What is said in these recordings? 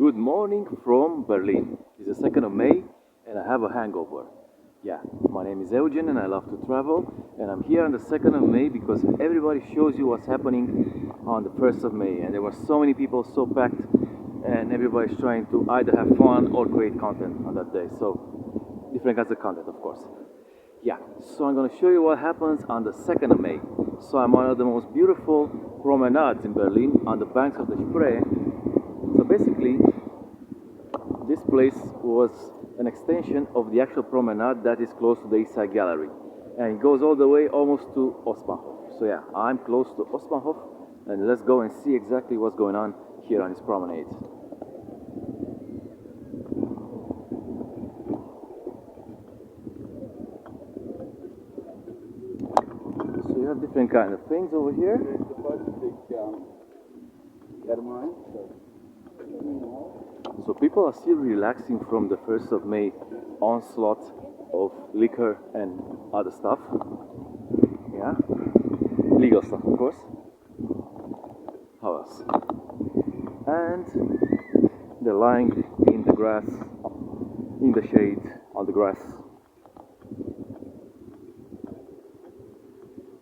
Good morning from Berlin. It's the 2nd of May and I have a hangover. Yeah, my name is Eugen and I love to travel, and I'm here on the 2nd of May because everybody shows you what's happening on the 1st of May, and there were so many people, so packed, and everybody's trying to either have fun or create content on that day. So different kinds of content, of course. Yeah, so I'm going to show you what happens on the 2nd of May. So I'm on one of the most beautiful promenades in Berlin on the banks of the Spree. So basically, this place was an extension of the actual promenade that is close to the East Side Gallery. And it goes all the way almost to Ostbahnhof. So yeah, I'm close to Ostbahnhof, and let's go and see exactly what's going on here on this promenade. So you have different kind of things over here. So people are still relaxing from the 1st of May onslaught of liquor and other stuff. Yeah, legal stuff, of course. How else? And they're lying in the grass, in the shade, on the grass.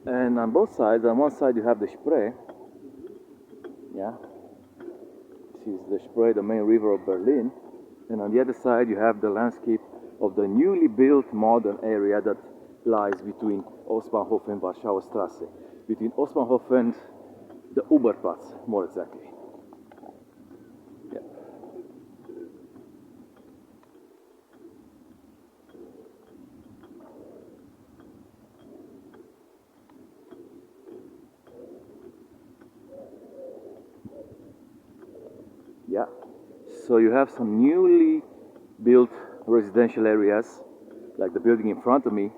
And on both sides, on one side you have the Spree. Yeah. This is the Spree, the main river of Berlin, and on the other side you have the landscape of the newly built modern area that lies between Ostbahnhof and Warschauer Straße, between Ostbahnhof and the Oberplatz, more exactly. Yeah. Yeah, so you have some newly built residential areas, like the building in front of me,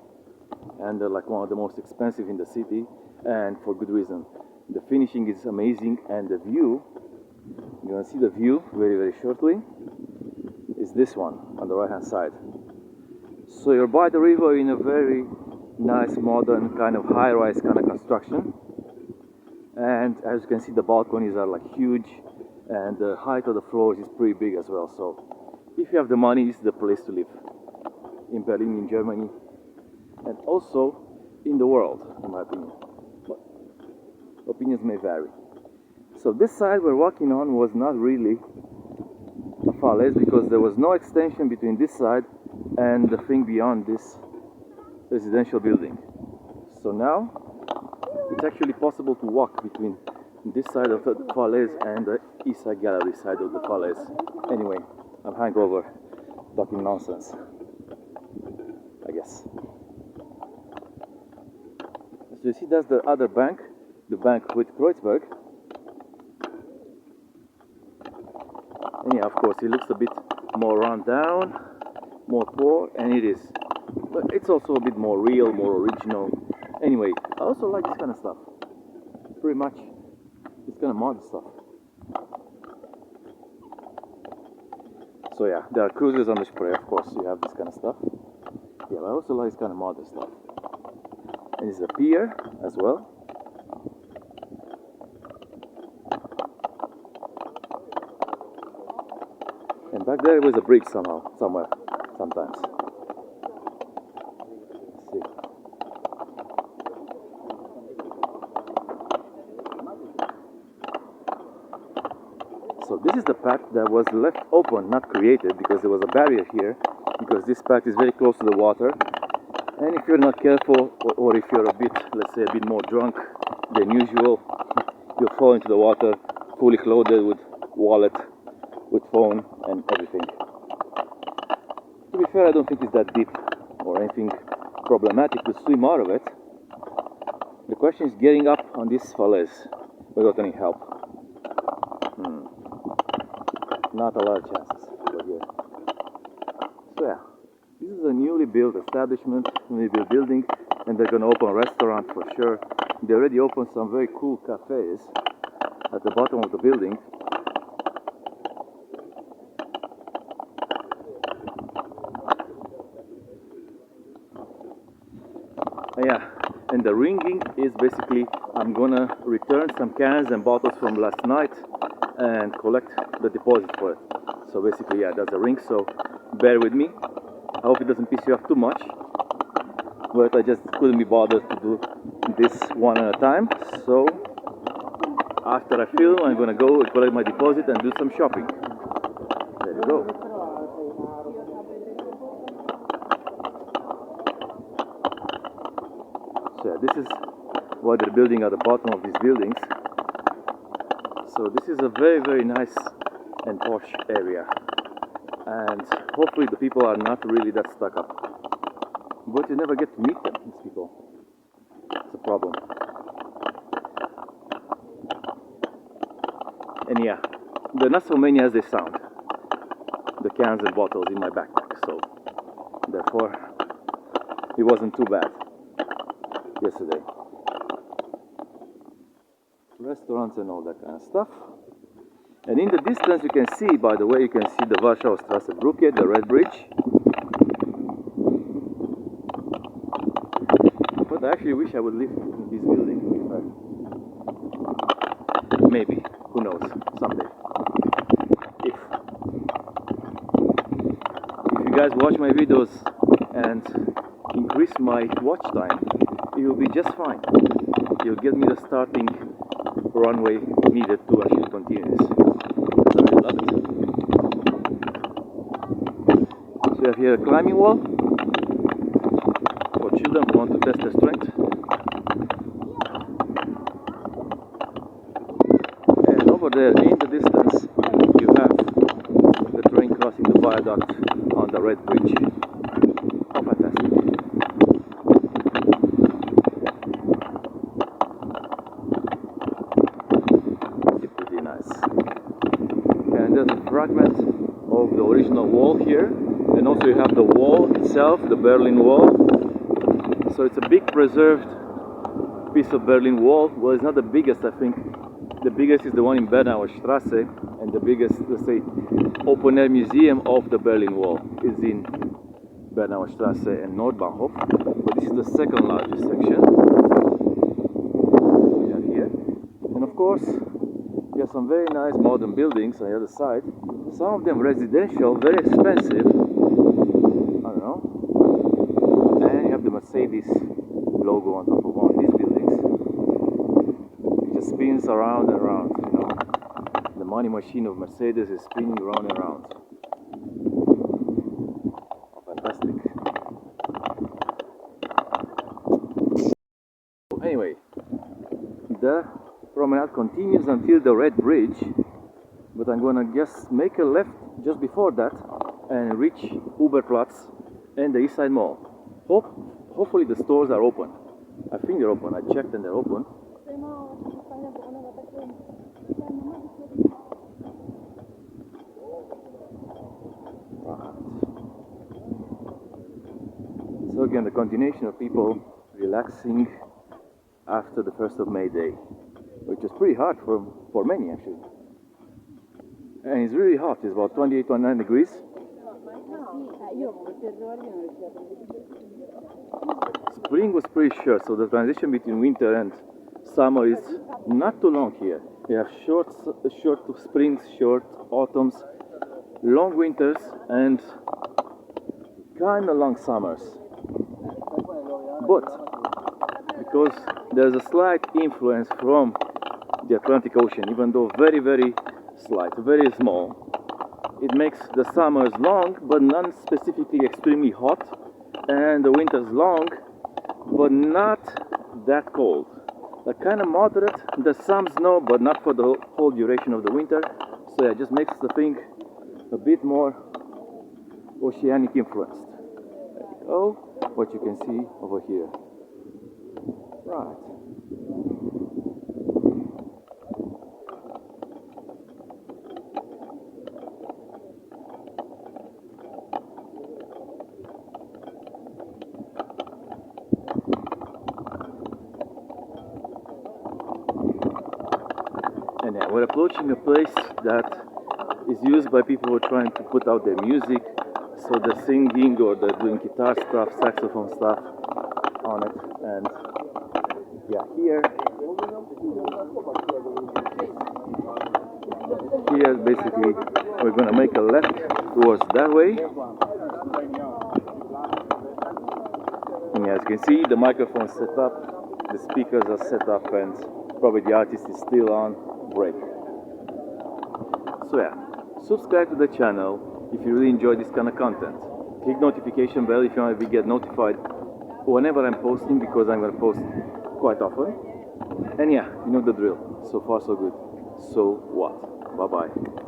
and they're like one of the most expensive in the city, and for good reason. The finishing is amazing, and the view, you're gonna see the view very shortly, is this one on the right hand side. So you're by the river in a very nice modern kind of high-rise kind of construction, and as you can see the balconies are like huge, and the height of the floors is pretty big as well. So if you have the money, it's the place to live in Berlin, in Germany, and also in the world, in my opinion. But opinions may vary. So this side we're walking on was not really a falaise because there was no extension between this side and the thing beyond this residential building. So now it's actually possible to walk between this side of the falaise and the East Side Gallery side of the falaise. Anyway, I'm hangover, talking nonsense, I guess. So you see, that's the other bank, the bank with Kreuzberg. And yeah, of course, it looks a bit more run down, more poor, and it is. But it's also a bit more real, more original. Anyway, I also like this kind of stuff. Pretty much. It's kind of modern stuff. So yeah, there are cruises on the Spree, of course, you have this kind of stuff. Yeah, but I also like this kind of modern stuff. And it's a pier as well. And back there was a bridge somewhere, sometimes. Let's see. So this is the path that was left open, not created, because there was a barrier here, because this path is very close to the water, and if you're not careful, or if you're a bit, let's say, a bit more drunk than usual, you'll fall into the water fully clothed with wallet, with phone, and everything. To be fair, I don't think it's that deep or anything problematic to swim out of it. The question is getting up on this falaise without any help. Not a lot of chances over here. So yeah, this is a newly built establishment, newly built building, and they're gonna open a restaurant for sure. They already opened some very cool cafes at the bottom of the building. Yeah, and the ringing is basically, I'm gonna return some cans and bottles from last night and collect the deposit for it. So basically, yeah, that's a ring. So bear with me. I hope it doesn't piss you off too much. But I just couldn't be bothered to do this one at a time. So after I film, I'm gonna go and collect my deposit and do some shopping. There you go. So yeah, this is what they're building at the bottom of these buildings. So this is a very, very nice and posh area. And hopefully the people are not really that stuck up. But you never get to meet them, these people. It's a problem. And yeah, they're not so many as they sound. The cans and bottles in my backpack, so therefore it wasn't too bad yesterday. Restaurants and all that kind of stuff. And in the distance you can see, by the way, you can see the Warschau Strasse Brücke, the Red Bridge. But I actually wish I would live in this building. Maybe, who knows, someday. If you guys watch my videos and increase my watch time, it will be just fine. You'll get me the starting runway needed to actually continue this. I really love it. So we have here a climbing wall for children who want to test their strength. And over there in the distance you have the train crossing the viaduct on the Red Bridge. Oh, fantastic. Pretty nice. And there's a fragment of the original wall here. And also you have the wall itself, the Berlin Wall. So it's a big preserved piece of Berlin Wall. Well, it's not the biggest, I think. The biggest is the one in Bernauer Straße, and the biggest, let's say, open-air museum of the Berlin Wall is in Bernauer Straße and Nordbahnhof. But this is the second largest section we have here. And of course, we have some very nice modern buildings on the other side. Some of them residential, very expensive. I don't know. And you have the Mercedes logo on top of one of these buildings. It just spins around and around, you know. The money machine of Mercedes is spinning round and round. Fantastic. Anyway, the promenade continues until the Red Bridge, but I'm gonna just make a left just before that and reach Uberplatz and the East Side Mall. Hopefully the stores are open. I think they're open. I checked and they're open. Right. So again, the continuation of people relaxing after the 1st of May day, which is pretty hard for many actually. And it's really hot. It's about 28, 29 degrees. Spring was pretty short, so the transition between winter and summer is not too long here. We have short springs, short autumns, long winters, and kind of long summers. But because there's a slight influence from the Atlantic Ocean, even though very, very slight, very small, it makes the summers long, but not specifically extremely hot, and the winters long, but not that cold. Like kind of moderate. There's some snow, but not for the whole duration of the winter. So yeah, it just makes the thing a bit more oceanic influenced. There you go. What you can see over here. Right. And yeah, we're approaching a place that is used by people who are trying to put out their music. So they're singing or they're doing guitar stuff, saxophone stuff on it. And yeah, here basically We're gonna make a left towards that way. And as you can see, the microphone is set up, the speakers are set up, and probably the artist is still on break. So yeah, subscribe to the channel if you really enjoy this kind of content. Click notification bell if you want to get notified whenever I'm posting, because I'm gonna post quite often. And yeah, you know the drill. So far so good. So what? Bye bye.